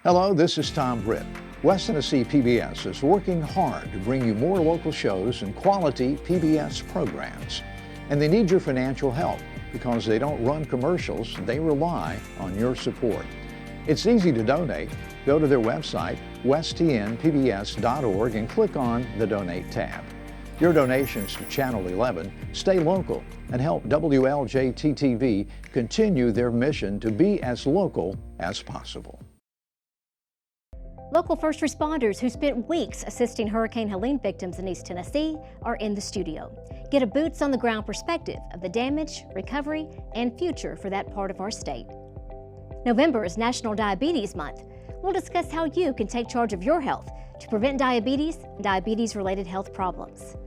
Hello, this is Tom Britt. West Tennessee PBS is working hard to bring you more local shows and quality PBS programs. And they need your financial help because they don't run commercials, they rely on your support. It's easy to donate. Go to their website, westtnpbs.org, and click on the Donate tab. Your donations to Channel 11 stay local and help WLJT-TV continue their mission to be as local as possible. Local first responders who spent weeks assisting Hurricane Helene victims in East Tennessee are in the studio. Get a boots-on-the-ground perspective of the damage, recovery, and future for that part of our state. November is National Diabetes Month. We'll discuss how you can take charge of your health to prevent diabetes and diabetes-related health problems.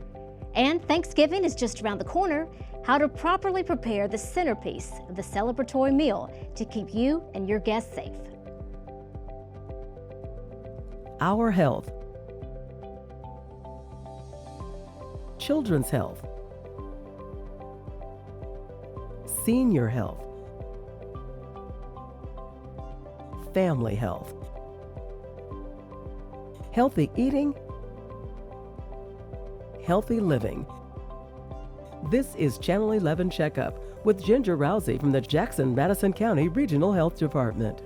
And Thanksgiving is just around the corner. How to properly prepare the centerpiece of the celebratory meal to keep you and your guests safe. Our health, children's health, senior health, family health, healthy eating, healthy living. This is Channel 11 Checkup with Ginger Rousey from the Jackson-Madison County Regional Health Department.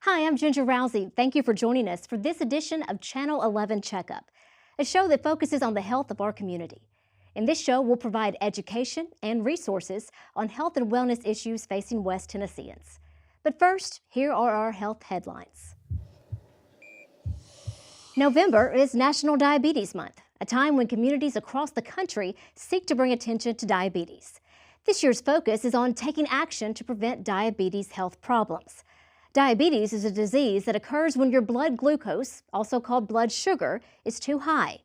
Hi, I'm Ginger Rousey. Thank you for joining us for this edition of Channel 11 Checkup, a show that focuses on the health of our community. In this show, we'll provide education and resources on health and wellness issues facing West Tennesseans. But first, here are our health headlines. November is National Diabetes Month, a time when communities across the country seek to bring attention to diabetes. This year's focus is on taking action to prevent diabetes health problems. Diabetes is a disease that occurs when your blood glucose, also called blood sugar, is too high.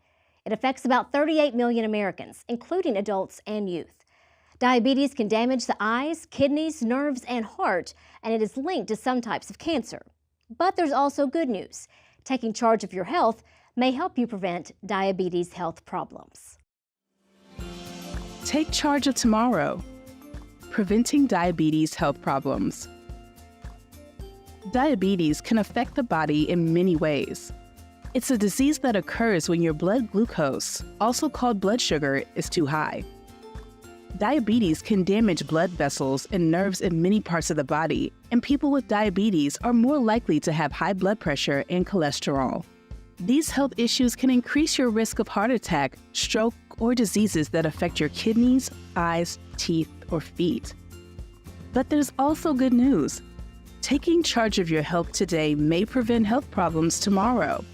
It affects about 38 million Americans, including adults and youth. Diabetes can damage the eyes, kidneys, nerves, and heart, and it is linked to some types of cancer. But there's also good news. Taking charge of your health may help you prevent diabetes health problems. Take charge of tomorrow. Preventing diabetes health problems. Diabetes can affect the body in many ways. It's a disease that occurs when your blood glucose, also called blood sugar, is too high. Diabetes can damage blood vessels and nerves in many parts of the body, and people with diabetes are more likely to have high blood pressure and cholesterol. These health issues can increase your risk of heart attack, stroke, or diseases that affect your kidneys, eyes, teeth, or feet. But there's also good news. Taking charge of your health today may prevent health problems tomorrow.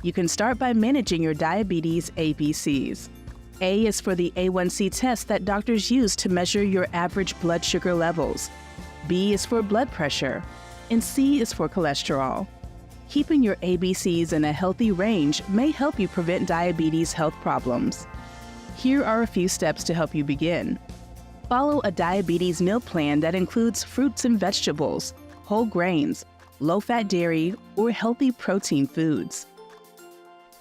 You can start by managing your diabetes ABCs. A is for the A1C test that doctors use to measure your average blood sugar levels. B is for blood pressure, and C is for cholesterol. Keeping your ABCs in a healthy range may help you prevent diabetes health problems. Here are a few steps to help you begin. Follow a diabetes meal plan that includes fruits and vegetables, whole grains, low-fat dairy, or healthy protein foods.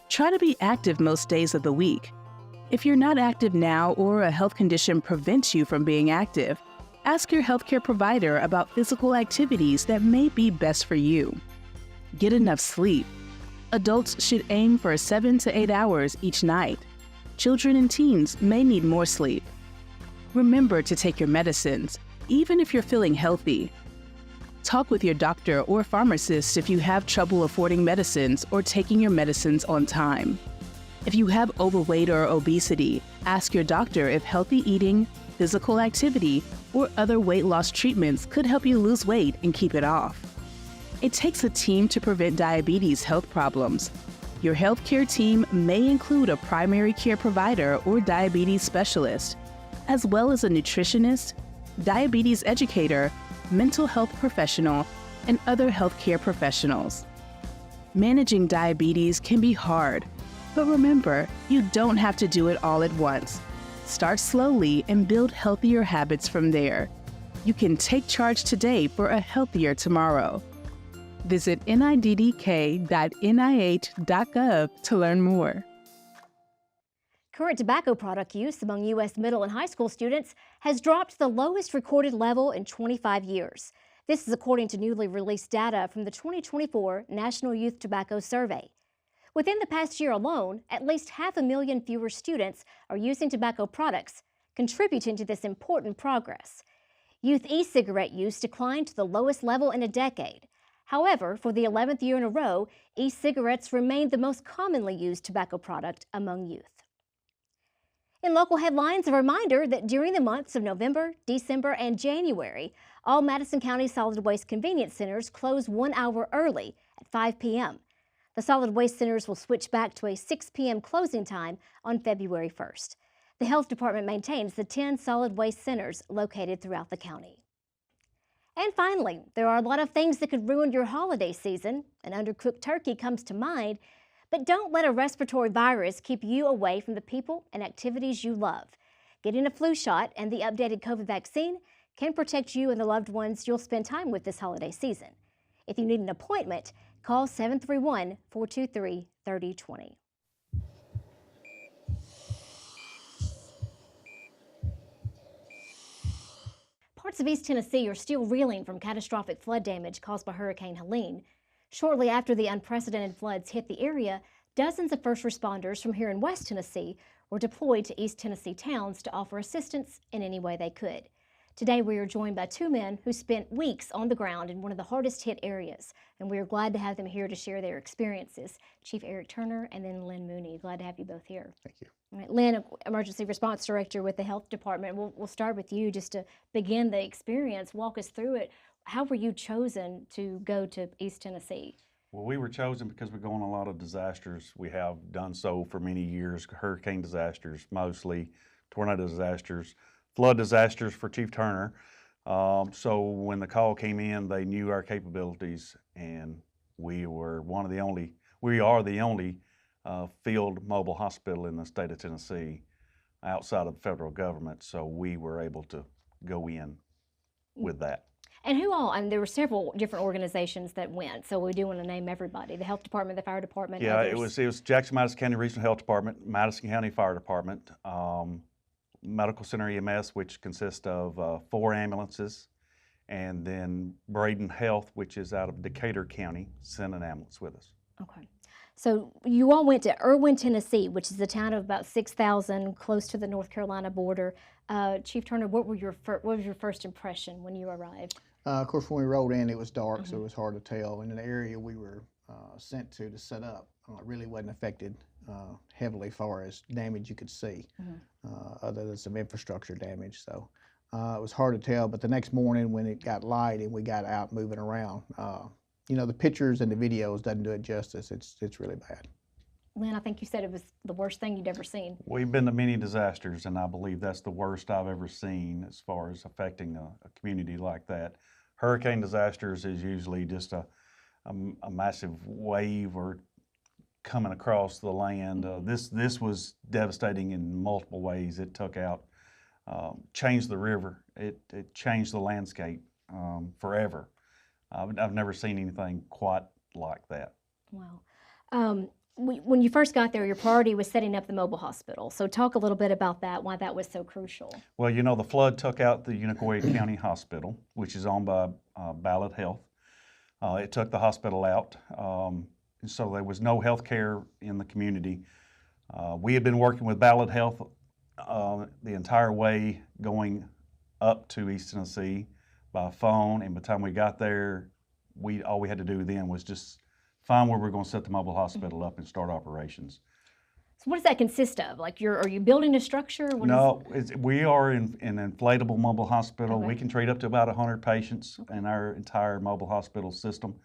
Try to be active most days of the week. If you're not active now or a health condition prevents you from being active, ask your healthcare provider about physical activities that may be best for you. Get enough sleep. Adults should aim for 7 to 8 hours each night. Children and teens may need more sleep. Remember to take your medicines, even if you're feeling healthy. Talk with your doctor or pharmacist if you have trouble affording medicines or taking your medicines on time. If you have overweight or obesity, ask your doctor if healthy eating, physical activity, or other weight loss treatments could help you lose weight and keep it off. It takes a team to prevent diabetes health problems. Your healthcare team may include a primary care provider or diabetes specialist, as well as a nutritionist, diabetes educator, mental health professional, and other healthcare professionals. Managing diabetes can be hard, but remember, you don't have to do it all at once. Start slowly and build healthier habits from there. You can take charge today for a healthier tomorrow. Visit niddk.nih.gov to learn more. Current tobacco product use among U.S. middle and high school students has dropped to the lowest recorded level in 25 years. This is according to newly released data from the 2024 National Youth Tobacco Survey. Within the past year alone, at least 500,000 fewer students are using tobacco products, contributing to this important progress. Youth e-cigarette use declined to the lowest level in a decade. However, for the 11th year in a row, e-cigarettes remained the most commonly used tobacco product among youth. In local headlines, a reminder that during the months of November, December, and January, all Madison County solid waste convenience centers close 1 hour early at 5 p.m. The solid waste centers will switch back to a 6 p.m. closing time on February 1st. The Health Department maintains the 10 solid waste centers located throughout the county. And finally, there are a lot of things that could ruin your holiday season. An undercooked turkey comes to mind. But don't let a respiratory virus keep you away from the people and activities you love. Getting a flu shot and the updated COVID vaccine can protect you and the loved ones you'll spend time with this holiday season. If you need an appointment, call 731-423-3020. Parts of East Tennessee are still reeling from catastrophic flood damage caused by Hurricane Helene. Shortly after the unprecedented floods hit the area, dozens of first responders from here in West Tennessee were deployed to East Tennessee towns to offer assistance in any way they could. Today we are joined by two men who spent weeks on the ground in one of the hardest hit areas, and we are glad to have them here to share their experiences. Chief Eric Turner and then Lynn Mooney. Glad to have you both here. Thank you. All right, Lynn, Emergency Response Director with the Health Department. We'll start with you just to begin the experience. Walk us through it. How were you chosen to go to East Tennessee? Well, we were chosen because we go on a lot of disasters. We have done so for many years, hurricane disasters mostly, tornado disasters, flood disasters for Chief Turner. So when the call came in, they knew our capabilities, and we are the only field mobile hospital in the state of Tennessee outside of the federal government, so we were able to go in with that. And who all, and there were several different organizations that went, so we do want to name everybody, the Health Department, the Fire Department, Yeah, others. it was Jackson-Madison County Regional Health Department, Madison County Fire Department, Medical Center EMS, which consists of 4 ambulances, and then Braden Health, which is out of Decatur County, sent an ambulance with us. Okay. So you all went to Irwin, Tennessee, which is a town of about 6,000, close to the North Carolina border. Chief Turner, what was your first impression when you arrived? Of course, when we rolled in, it was dark, so it was hard to tell. And in the area we were sent to set up really wasn't affected heavily far as damage you could see, other than some infrastructure damage. So it was hard to tell. But the next morning when it got light and we got out moving around, you know, the pictures and the videos doesn't do it justice. It's really bad. Lynn, I think you said it was the worst thing you'd ever seen. We've been to many disasters, and I believe that's the worst I've ever seen as far as affecting a community like that. Hurricane disasters is usually just a massive wave or coming across the land. This was devastating in multiple ways. It took out, changed the river. It changed the landscape forever. I've never seen anything quite like that. Wow. When you first got there, your priority was setting up the mobile hospital. So talk a little bit about that, why that was so crucial. Well, you know, the flood took out the Unicoi County Hospital, which is owned by Ballot Health. It took the hospital out, and so there was no health care in the community. We had been working with Ballot Health the entire way going up to East Tennessee by phone, and by the time we got there, all we had to do then was just find where we're going to set the mobile hospital up and start operations. So what does that consist of? Like, are you building a structure? We are an inflatable mobile hospital. Okay. We can treat up to about 100 patients in our entire mobile hospital system.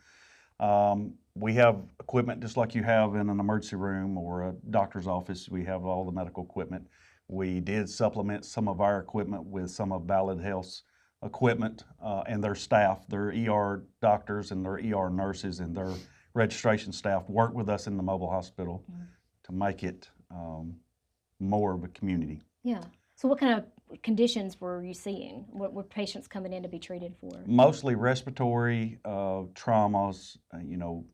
We have equipment just like you have in an emergency room or a doctor's office. We have all the medical equipment. We did supplement some of our equipment with some of Ballad Health's equipment and their staff. Their ER doctors and their ER nurses and their registration staff work with us in the mobile hospital to make it more of a community. Yeah. So what kind of conditions were you seeing? What were patients coming in to be treated for? Mostly respiratory traumas, you know,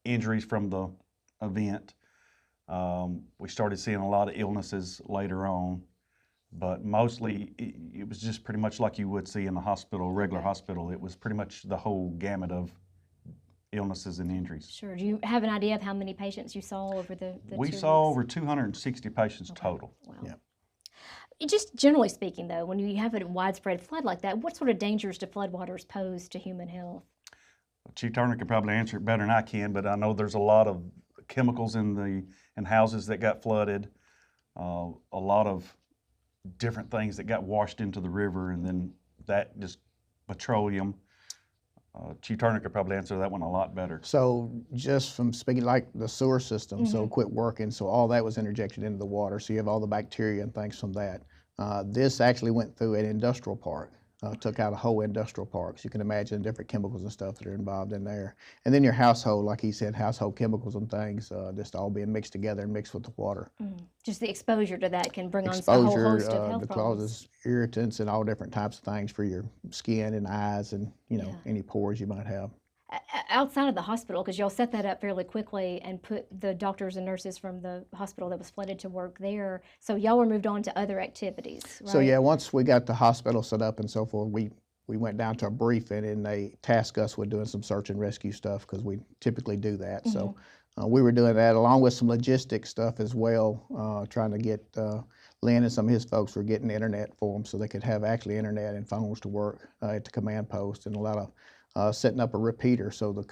injuries from the event, We started seeing a lot of illnesses later on, but mostly it was just pretty much like you would see in a hospital, regular hospital. It was pretty much the whole gamut of illnesses and injuries. Sure. Do you have an idea of how many patients you saw over the We 2 saw weeks? over 260 patients total. Wow. Yeah. Just generally speaking, though, when you have a widespread flood like that, what sort of dangers do floodwaters pose to human health? Chief Turner could probably answer it better than I can, but I know there's a lot of chemicals in houses that got flooded, a lot of different things that got washed into the river, and then that just petroleum. Chief Turner could probably answer that one a lot better. So just from speaking, like the sewer system, so quit working, so all that was interjected into the water, so you have all the bacteria and things from that. This actually went through an industrial park, took out a whole industrial park, so you can imagine different chemicals and stuff that are involved in there. And then your household, like he said, household chemicals and things, just all being mixed together and mixed with the water. Just the exposure to that can bring on a whole Exposure host of health problems. causes irritants and all different types of things for your skin and eyes and, you know, Yeah. any pores you might have. Outside of the hospital, because y'all set that up fairly quickly and put the doctors and nurses from the hospital that was flooded to work there. So y'all were moved on to other activities, right? So yeah, once we got the hospital set up and so forth, we went down to a briefing and they tasked us with doing some search and rescue stuff because we typically do that. So we were doing that along with some logistics stuff as well, trying to get Lynn and some of his folks were getting internet for them so they could have actually internet and phones to work at the command post, and a lot of setting up a repeater so the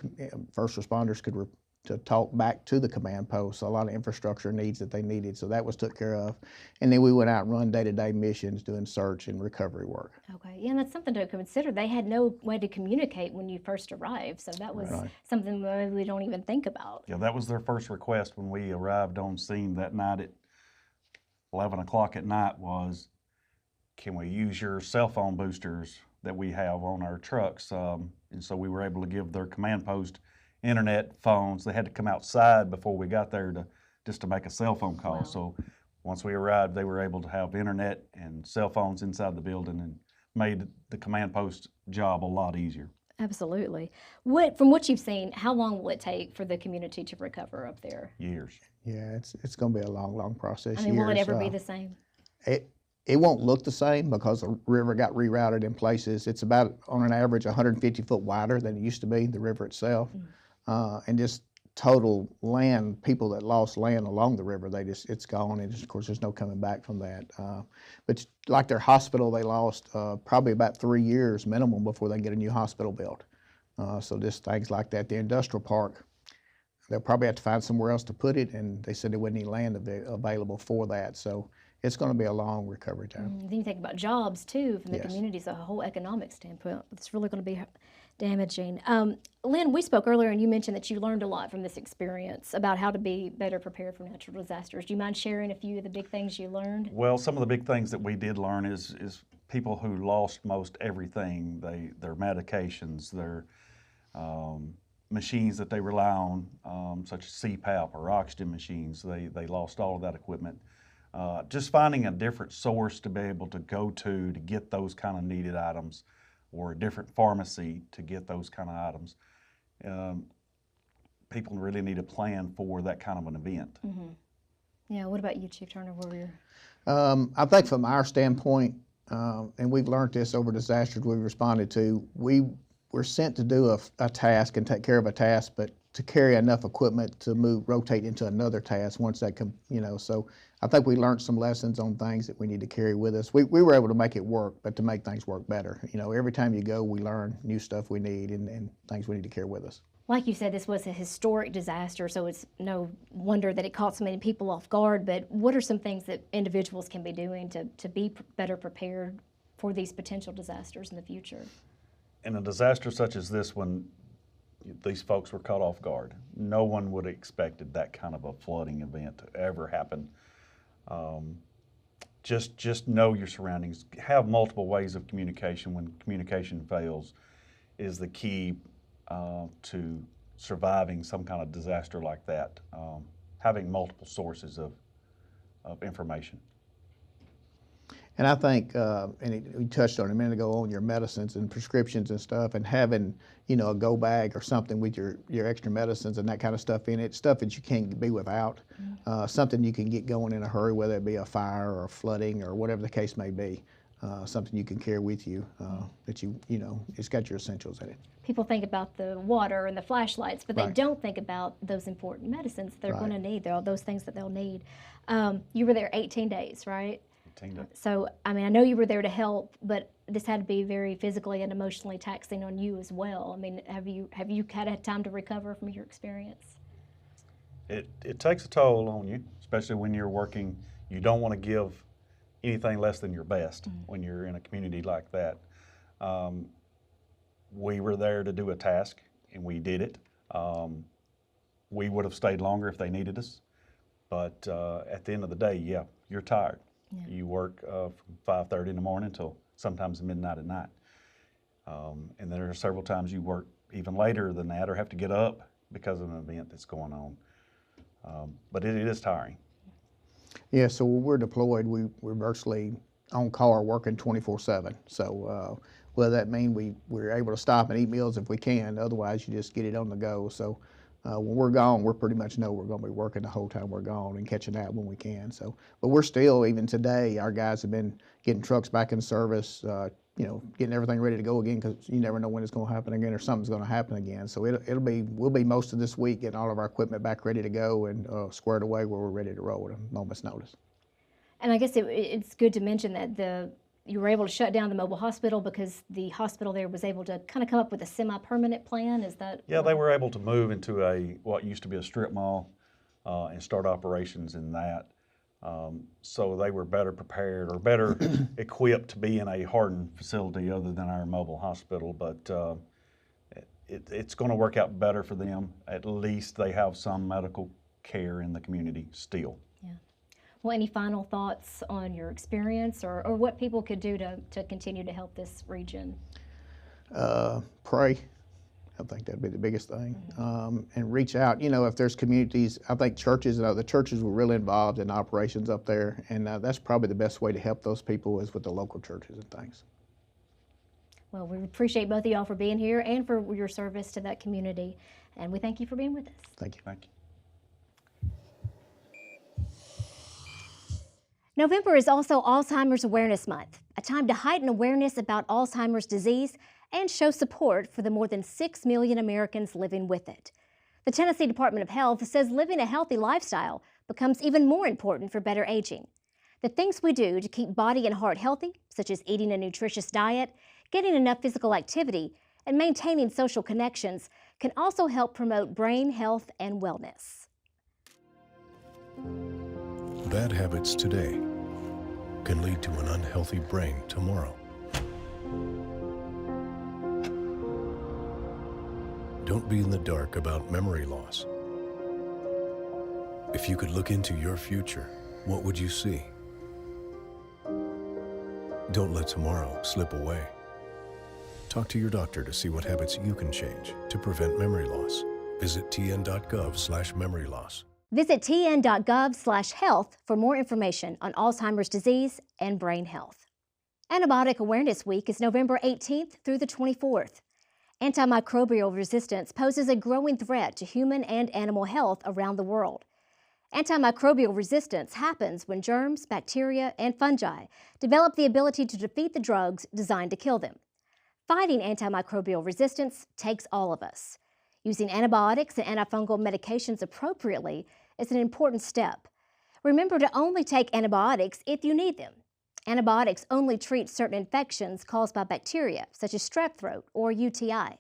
first responders could to talk back to the command post. So a lot of infrastructure needs that they needed, so that was took care of. And then we went out and run day-to-day missions doing search and recovery work. Okay, yeah, and that's something to consider. They had no way to communicate when you first arrived, so that was something maybe we don't even think about. Yeah, that was their first request when we arrived on scene that night at 11 o'clock at night was, can we use your cell phone boosters that we have on our trucks? And so we were able to give their command post internet phones. They had to come outside before we got there to make a cell phone call. Wow. So once we arrived, they were able to have internet and cell phones inside the building and made the command post job a lot easier. Absolutely. From what you've seen, how long will it take for the community to recover up there? Years. Yeah, it's going to be a long, long process. I mean, will it years. ever be the same? It won't look the same because the river got rerouted in places. It's about, on an average, 150 foot wider than it used to be, the river itself. And just total land, people that lost land along the river, it's gone, and of course there's no coming back from that. But like their hospital, they lost probably about 3 years minimum before they get a new hospital built. So just things like that. The industrial park, they'll probably have to find somewhere else to put it, and they said there wasn't any land available for that. So it's going to be a long recovery time. Then you think about jobs too from the Yes. communities, a whole economic standpoint. It's really going to be damaging. Lynn, we spoke earlier and you mentioned that you learned a lot from this experience about how to be better prepared for natural disasters. Do you mind sharing a few of the big things you learned? Well, some of the big things that we did learn is people who lost most everything, their medications, their machines that they rely on, such as CPAP or oxygen machines, they lost all of that equipment. Just finding a different source to be able to go to get those kind of needed items, or a different pharmacy to get those kind of items. People really need a plan for that kind of an event. Yeah, what about you, Chief Turner? What were your... I think from our standpoint, and we've learned this over disasters we've responded to, we were sent to do a task and take care of a task, but to carry enough equipment to rotate into another task once that so I think we learned some lessons on things that we need to carry with us. We were able to make it work, but to make things work better. Every time you go, we learn new stuff we need and things we need to carry with us. Like you said, this was a historic disaster, so it's no wonder that it caught so many people off guard, but what are some things that individuals can be doing to be better prepared for these potential disasters in the future? In a disaster such as this one, these folks were caught off guard. No one would have expected that kind of a flooding event to ever happen. Just know your surroundings. Have multiple ways of communication. When communication fails is the key to surviving some kind of disaster like that. Having multiple sources of information. And I think, we touched on it a minute ago on your medicines and prescriptions and stuff, and having, a go bag or something with your extra medicines and that kind of stuff in it, stuff that you can't be without, something you can get going in a hurry, whether it be a fire or flooding or whatever the case may be, something you can carry with you that it's got your essentials in it. People think about the water and the flashlights, but they Right. don't think about those important medicines they're Right. going to need. They're all those things that they'll need. You were there 18 days, right? So, I mean, I know you were there to help, but this had to be very physically and emotionally taxing on you as well. I mean, have you had time to recover from your experience? It takes a toll on you, especially when you're working. You don't want to give anything less than your best when you're in a community like that. We were there to do a task, and we did it. We would have stayed longer if they needed us, but at the end of the day, yeah, you're tired. Yeah. You work from 5:30 in the morning till sometimes midnight at night. And there are several times you work even later than that or have to get up because of an event that's going on. But it is tiring. Yeah, so when we're deployed, we're virtually on call or working 24/7. So whether that means we're able to stop and eat meals if we can, otherwise you just get it on the go. So when we're gone, we're pretty much know we're going to be working the whole time we're gone and catching that when we can. So, but we're still, even today, our guys have been getting trucks back in service, getting everything ready to go again, because you never know when it's going to happen again or something's going to happen again. So we'll be most of this week getting all of our equipment back ready to go and squared away where we're ready to roll at a moment's notice. And I guess it's good to mention that you were able to shut down the mobile hospital because the hospital there was able to kind of come up with a semi-permanent plan. Is that? Yeah, they were able to move into what used to be a strip mall and start operations in that. So they were better prepared or better equipped to be in a hardened facility other than our mobile hospital. But it's going to work out better for them. At least they have some medical care in the community still. Yeah. Well, any final thoughts on your experience or what people could do to continue to help this region? Pray. I think that'd be the biggest thing. And reach out, if there's communities. I think churches, the churches were really involved in operations up there, and that's probably the best way to help those people is with the local churches and things. Well, we appreciate both of y'all for being here and for your service to that community, and we thank you for being with us. Thank you. Thank you. November is also Alzheimer's Awareness Month, a time to heighten awareness about Alzheimer's disease and show support for the more than 6 million Americans living with it. The Tennessee Department of Health says living a healthy lifestyle becomes even more important for better aging. The things we do to keep body and heart healthy, such as eating a nutritious diet, getting enough physical activity, and maintaining social connections, can also help promote brain health and wellness. Bad habits today can lead to an unhealthy brain tomorrow. Don't be in the dark about memory loss. If you could look into your future, what would you see? Don't let tomorrow slip away. Talk to your doctor to see what habits you can change to prevent memory loss. Visit tn.gov/memory loss. Visit tn.gov/health for more information on Alzheimer's disease and brain health. Antibiotic Awareness Week is November 18th through the 24th. Antimicrobial resistance poses a growing threat to human and animal health around the world. Antimicrobial resistance happens when germs, bacteria, and fungi develop the ability to defeat the drugs designed to kill them. Fighting antimicrobial resistance takes all of us. Using antibiotics and antifungal medications appropriately is an important step. Remember to only take antibiotics if you need them. Antibiotics only treat certain infections caused by bacteria, such as strep throat or UTI.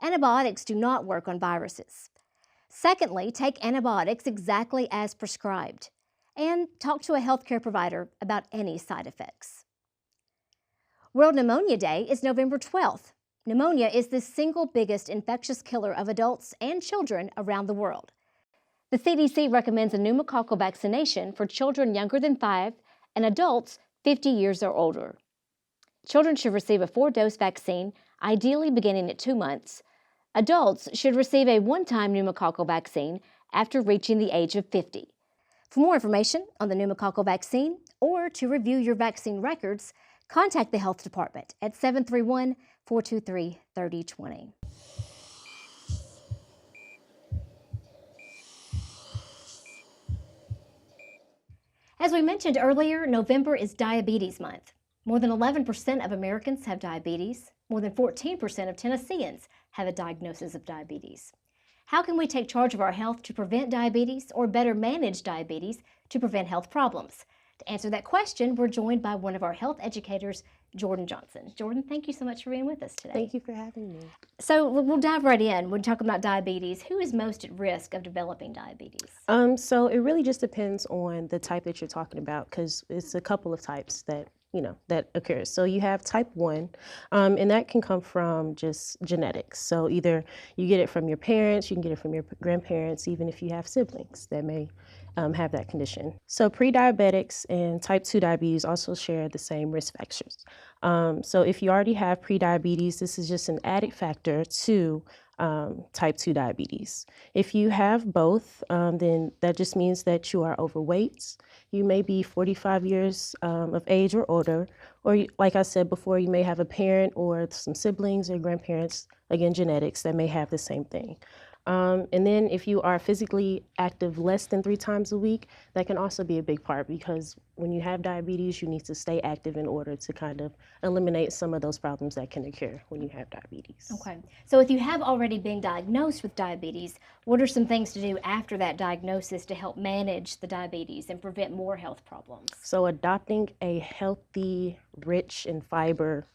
Antibiotics do not work on viruses. Secondly, take antibiotics exactly as prescribed. And talk to a healthcare provider about any side effects. World Pneumonia Day is November 12th. Pneumonia is the single biggest infectious killer of adults and children around the world. The CDC recommends a pneumococcal vaccination for children younger than 5 and adults 50 years or older. Children should receive a 4-dose vaccine, ideally beginning at 2 months. Adults should receive a one-time pneumococcal vaccine after reaching the age of 50. For more information on the pneumococcal vaccine or to review your vaccine records, contact the health department at 731-423-3020. As we mentioned earlier, November is Diabetes Month. More than 11% of Americans have diabetes. More than 14% of Tennesseans have a diagnosis of diabetes. How can we take charge of our health to prevent diabetes or better manage diabetes to prevent health problems? To answer that question, we're joined by one of our health educators, Jordan Johnson. Jordan, thank you so much for being with us today. Thank you for having me. So we'll dive right in. When talking about diabetes, who is most at risk of developing diabetes? So it really just depends on the type that you're talking about, because it's a couple of types that that occurs. So you have type 1, and that can come from just genetics. So either you get it from your parents, you can get it from your grandparents, even if you have siblings that may have that condition. So pre-diabetics and type 2 diabetes also share the same risk factors. So if you already have pre-diabetes, this is just an added factor to type 2 diabetes. If you have both, then that just means that you are overweight. You may be 45 years of age or older, or like I said before, you may have a parent or some siblings or grandparents, again, genetics, that may have the same thing. And then if you are physically active less than 3 times a week, that can also be a big part, because when you have diabetes, you need to stay active in order to kind of eliminate some of those problems that can occur when you have diabetes. Okay. So if you have already been diagnosed with diabetes, what are some things to do after that diagnosis to help manage the diabetes and prevent more health problems? So adopting a healthy, rich in fiber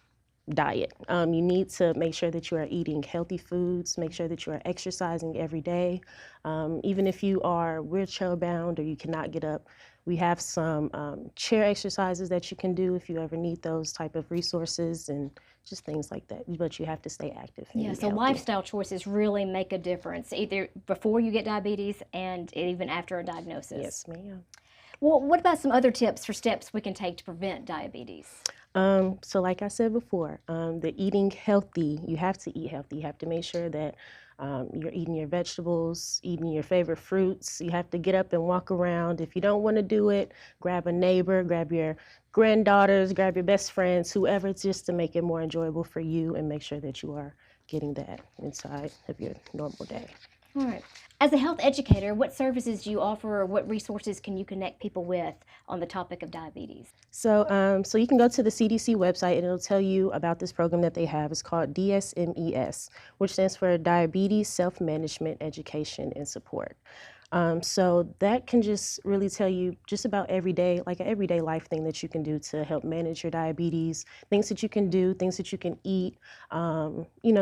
diet. You need to make sure that you are eating healthy foods, make sure that you are exercising every day. Even if you are wheelchair bound or you cannot get up, we have some chair exercises that you can do if you ever need those type of resources, and just things like that. But you have to stay active. Yeah, so lifestyle choices really make a difference, either before you get diabetes and even after a diagnosis. Yes, ma'am. Well, what about some other tips for steps we can take to prevent diabetes? So like I said before, the eating healthy, you have to eat healthy. You have to make sure that you're eating your vegetables, eating your favorite fruits. You have to get up and walk around. If you don't want to do it, grab a neighbor, grab your granddaughters, grab your best friends, whoever, just to make it more enjoyable for you and make sure that you are getting that inside of your normal day. All right. As a health educator, what services do you offer, or what resources can you connect people with on the topic of diabetes? So, so you can go to the CDC website and it'll tell you about this program that they have. It's called DSMES, which stands for Diabetes Self-Management Education and Support. So that can just really tell you just about everyday, like an everyday life thing that you can do to help manage your diabetes, things that you can do, things that you can eat,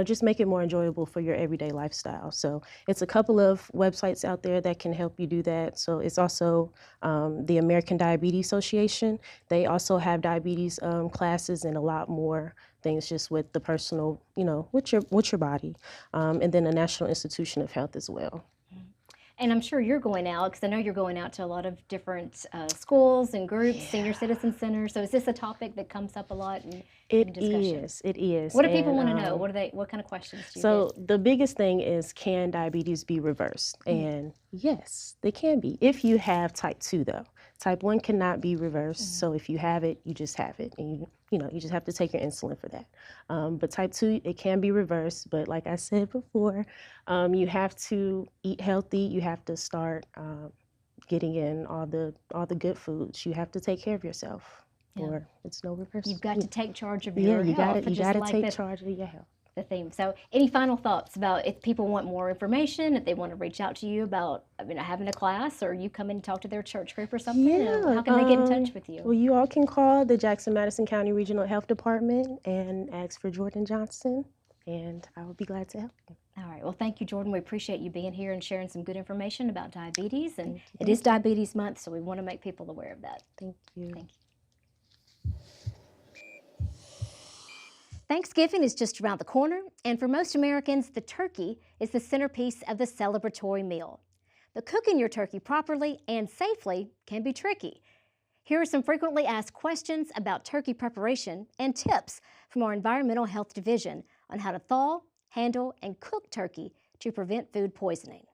just make it more enjoyable for your everyday lifestyle. So it's a couple of websites out there that can help you do that. So it's also the American Diabetes Association. They also have diabetes classes and a lot more things just with the personal, with your body, and then the National Institution of Health as well. And I'm sure you're going out, because I know you're going out to a lot of different schools and groups, senior citizen centers. So is this a topic that comes up a lot in discussion? It is. What do people want to know? What kind of questions do you get? The biggest thing is, can diabetes be reversed? And yes, they can be. If you have type 2 though. Type 1 cannot be reversed. So if you have it, you just have it. And you just have to take your insulin for that. But type 2, it can be reversed. But like I said before, you have to eat healthy. You have to start getting in all the good foods. You have to take care of yourself, or it's no reverse. You've got to take charge of your health. You got to take charge of your health. The theme. So any final thoughts about if people want more information, if they want to reach out to you about having a class, or you come in and talk to their church group or something? How can they get in touch with you? Well, you all can call the Jackson-Madison County Regional Health Department and ask for Jordan Johnson, and I would be glad to help you. All right. Well, thank you, Jordan. We appreciate you being here and sharing some good information about diabetes. And it is Diabetes Month, so we want to make people aware of that. Thank you. Thank you. Thanksgiving is just around the corner, and for most Americans, the turkey is the centerpiece of the celebratory meal. But cooking your turkey properly and safely can be tricky. Here are some frequently asked questions about turkey preparation and tips from our Environmental Health Division on how to thaw, handle, and cook turkey to prevent food poisoning.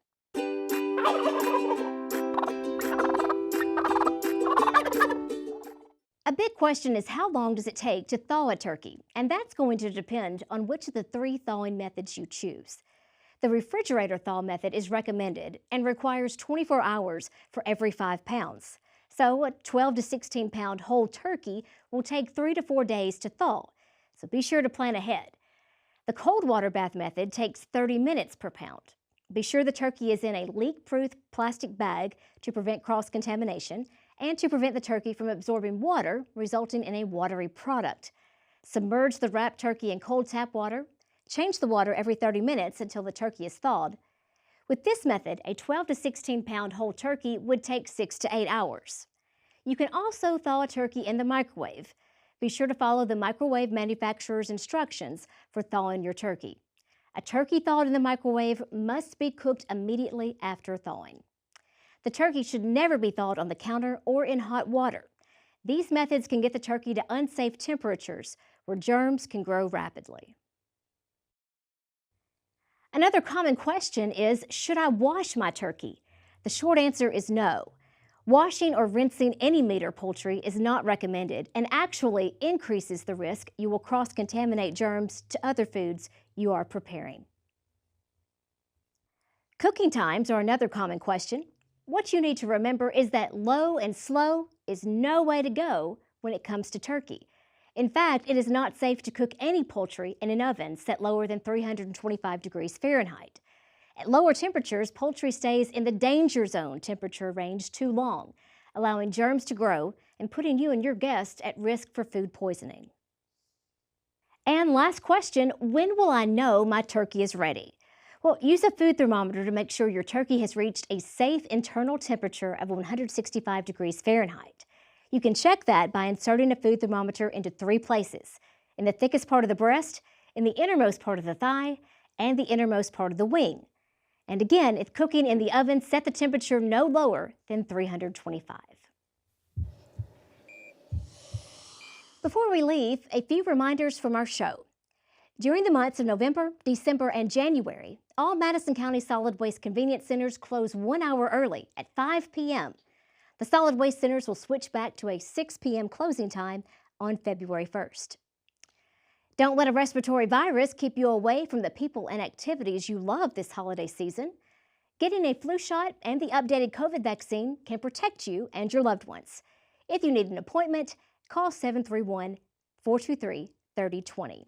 A big question is how long does it take to thaw a turkey? And that's going to depend on which of the 3 thawing methods you choose. The refrigerator thaw method is recommended and requires 24 hours for every 5 pounds. So a 12 to 16 pound whole turkey will take 3 to 4 days to thaw. So be sure to plan ahead. The cold water bath method takes 30 minutes per pound. Be sure the turkey is in a leak-proof plastic bag to prevent cross-contamination and to prevent the turkey from absorbing water, resulting in a watery product. Submerge the wrapped turkey in cold tap water. Change the water every 30 minutes until the turkey is thawed. With this method, a 12 to 16 pound whole turkey would take 6 to 8 hours. You can also thaw a turkey in the microwave. Be sure to follow the microwave manufacturer's instructions for thawing your turkey. A turkey thawed in the microwave must be cooked immediately after thawing. The turkey should never be thawed on the counter or in hot water. These methods can get the turkey to unsafe temperatures where germs can grow rapidly. Another common question is, should I wash my turkey? The short answer is no. Washing or rinsing any meat or poultry is not recommended and actually increases the risk you will cross-contaminate germs to other foods you are preparing. Cooking times are another common question. What you need to remember is that low and slow is no way to go when it comes to turkey. In fact, it is not safe to cook any poultry in an oven set lower than 325 degrees Fahrenheit. At lower temperatures, poultry stays in the danger zone temperature range too long, allowing germs to grow and putting you and your guests at risk for food poisoning. And last question, when will I know my turkey is ready? Well, use a food thermometer to make sure your turkey has reached a safe internal temperature of 165 degrees Fahrenheit. You can check that by inserting a food thermometer into 3 places, in the thickest part of the breast, in the innermost part of the thigh, and the innermost part of the wing. And again, if cooking in the oven, set the temperature no lower than 325. Before we leave, a few reminders from our show. During the months of November, December, and January, all Madison County Solid Waste Convenience Centers close 1 hour early at 5 p.m. The solid waste centers will switch back to a 6 p.m. closing time on February 1st. Don't let a respiratory virus keep you away from the people and activities you love this holiday season. Getting a flu shot and the updated COVID vaccine can protect you and your loved ones. If you need an appointment, call 731-423-3020.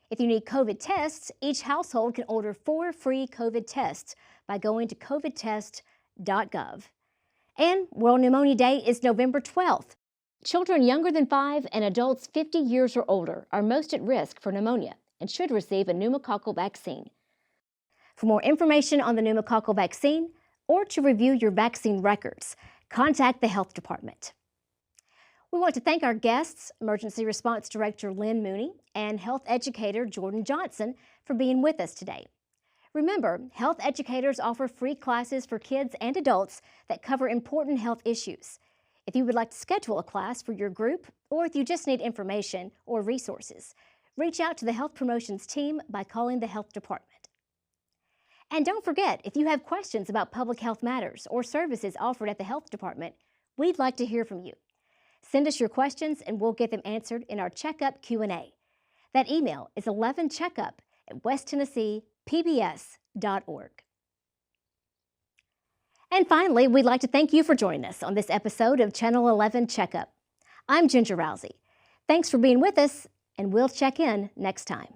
If you need COVID tests, each household can order 4 free COVID tests by going to covidtest.gov. And World Pneumonia Day is November 12th. Children younger than 5 and adults 50 years or older are most at risk for pneumonia and should receive a pneumococcal vaccine. For more information on the pneumococcal vaccine or to review your vaccine records, contact the Health Department. We want to thank our guests, Emergency Response Director Lynn Mooney and Health Educator Jordan Johnson, for being with us today. Remember, health educators offer free classes for kids and adults that cover important health issues. If you would like to schedule a class for your group, or if you just need information or resources, reach out to the Health Promotions team by calling the Health Department. And don't forget, if you have questions about public health matters or services offered at the Health Department, we'd like to hear from you. Send us your questions and we'll get them answered in our Checkup Q&A. That email is 11checkup@westtennesseepbs.org. And finally, we'd like to thank you for joining us on this episode of Channel 11 Checkup. I'm Ginger Rousey. Thanks for being with us, and we'll check in next time.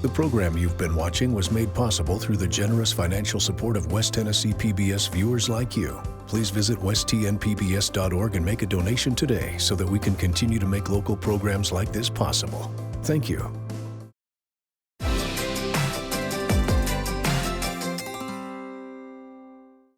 The program you've been watching was made possible through the generous financial support of West Tennessee PBS viewers like you. Please visit westtnpbs.org and make a donation today so that we can continue to make local programs like this possible. Thank you.